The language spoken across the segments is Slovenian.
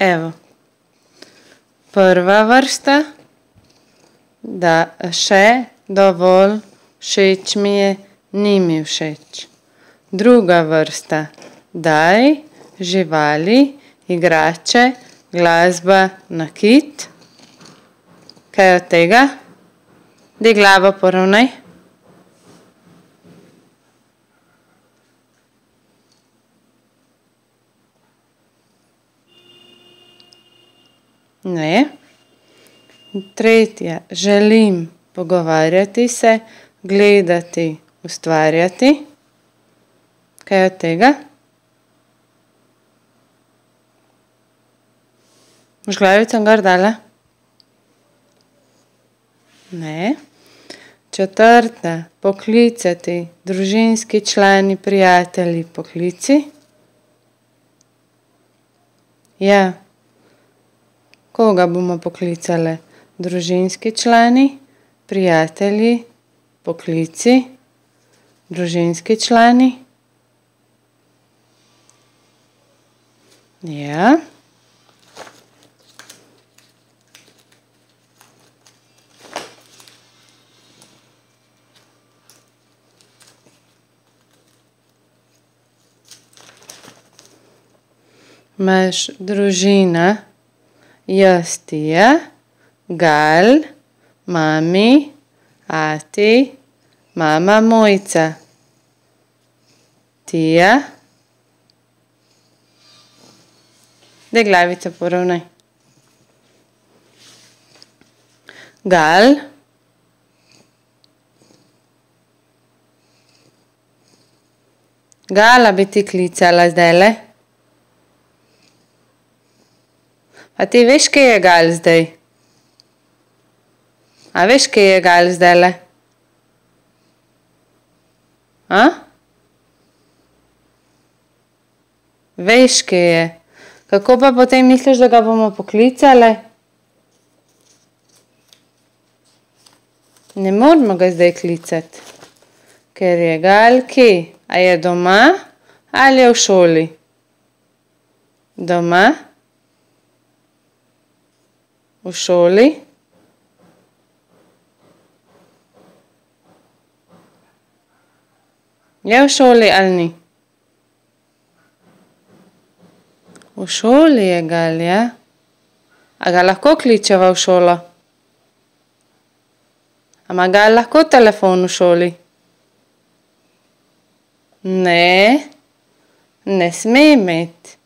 Evo. Prva vrsta, da še dovolj všeč mi je, ni mi všeč. Druga vrsta, daj, živali, igrače, glasba, nakit. Kaj od tega? Daj glavo poravnaj. Ne. Tretja, želim pogovarjati se, gledati, ustvarjati. Kaj od tega? Boš glavico gor dala? Ne. Četrta, poklicati, družinski člani, prijatelji, poklici. Ja. Koga bomo poklicale? Družinski člani, prijatelji, poklici, družinski člani. Ja. Imaš družina, jaz, Tija, Gal, mami, ati, mama Mojca. Tija. Daj glavico poravnaj. Gal. Gala bi ti klicala zdajle. A ti veš, kje je Gal zdaj? A veš, kje je Gal zdajle? A? Veš, kje je. Kako pa potem misliš, da ga bomo poklicale? Ne moramo ga zdaj klicati. Ker je Gal kje? A je doma ali je v šoli? Doma? V šoli? Je v šoli ali ni? V šoli je Gal, ja? A ga lahko kličeva v šolo? A ima Gal lahko telefon v šoli? Ne. Ne sme imeti.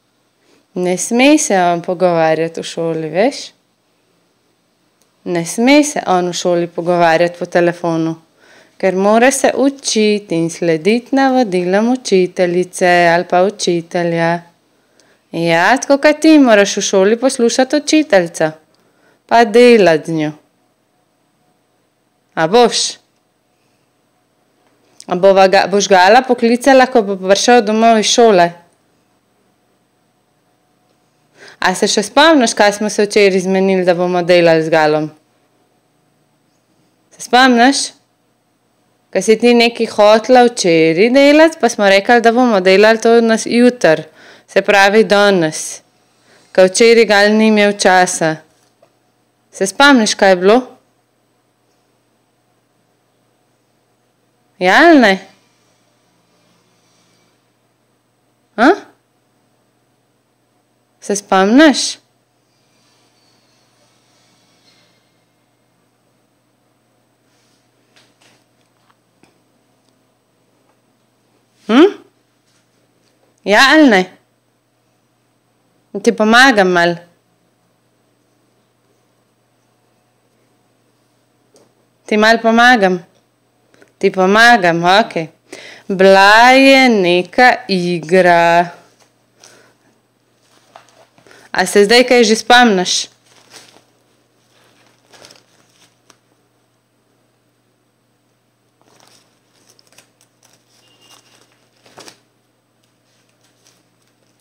Ne sme se on pogovarjati v šoli, veš? Ne sme se on v šoli pogovarjati po telefonu, ker mora se učiti in slediti navodilom učiteljice ali pa učitelja. Ja, tako kot ti moraš v šoli poslušati učiteljico, pa delati z njo. A boš? A boš Gala poklicala, ko bo prišel domov iz šole? A se še spomniš, kaj smo se včeraj zmenili, da bomo delali z Galom? Se spomniš? Kaj si ti nekaj hotela včeraj delati, pa smo rekli, da bomo delali to jutri. Se pravi danes. Ker včeraj Gal ni imel časa. Se spomniš, kaj je bilo? Ja ali ne? A? Se spomniš? Ja ali ne? Ti pomagam malo. Ti malo pomagam? Ti pomagam, okej. Bila je neka igra. A se zdaj kaj že spomniš?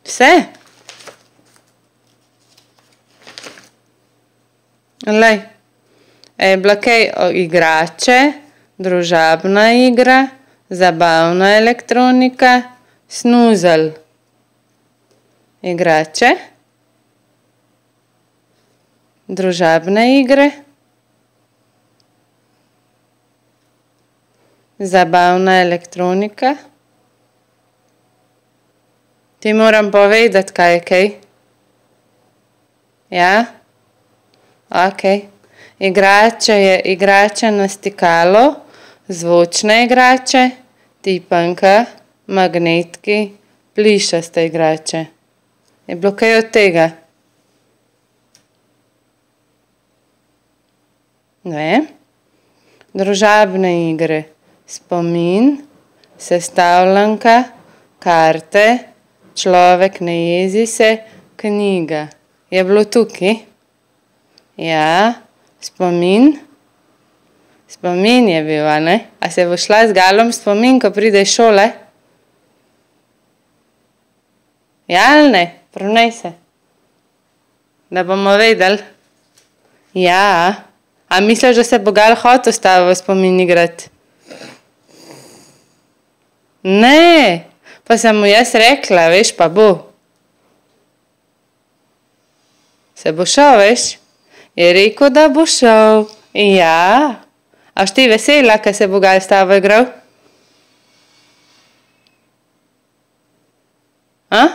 Vse? Glej, je bila kaj igrače, družabna igra, zabavna elektronika, snuzelj. Igrače. Družabne igre. Zabavna elektronika. Ti moram povedati, kaj je kaj. Ja? Okej. Igrače je igrače na stikalo, zvočne igrače, tipanka, magnetki, plišaste igrače. Je bilo kaj od tega? Ne. Družabne igre. Spomin, sestavljanka, karte, človek ne jezi se, knjiga. Je bilo tukaj? Ja. Spomin. Spomin je bil, a ne? A se boš šla z Galom spomin, ko pride iz šole? Ja ali ne? Poravnaj se. Da bomo vedeli. Ja. A misliš, da se bo Gal hotel s tabo v spomin igrati? Ne. Pa sem mu jaz rekla, veš, pa bo. Se bo šel, veš? Je rekel, da bo šel. Ja. A boš ti vesela, ko se bo Gal s tabo igral? A?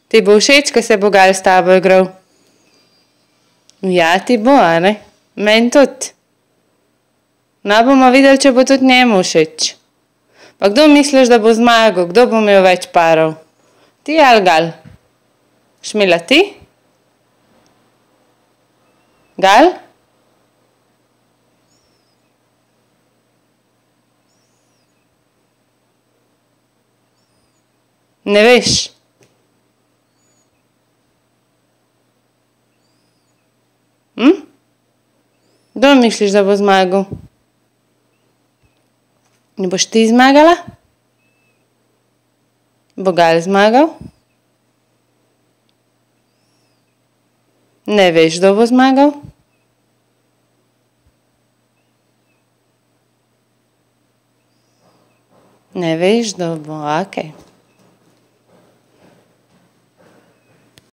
Ti bo všeč, ko se bo Gal s tabo igral? Ja, ti bo, a ne? Meni tudi. No, bomo videli, če bo tudi njemu všeč. Pa kdo misliš, da bo zmagal? Kdo bo imel več parov? Ti ali Gal? Šmila, ti? Gal? Ne veš? Kdo misliš, da bo zmagal? Ne boš ti zmagala? Bo Gal zmagal? Ne veš, kdo bo zmagal? Ne veš, kdo bo, okej.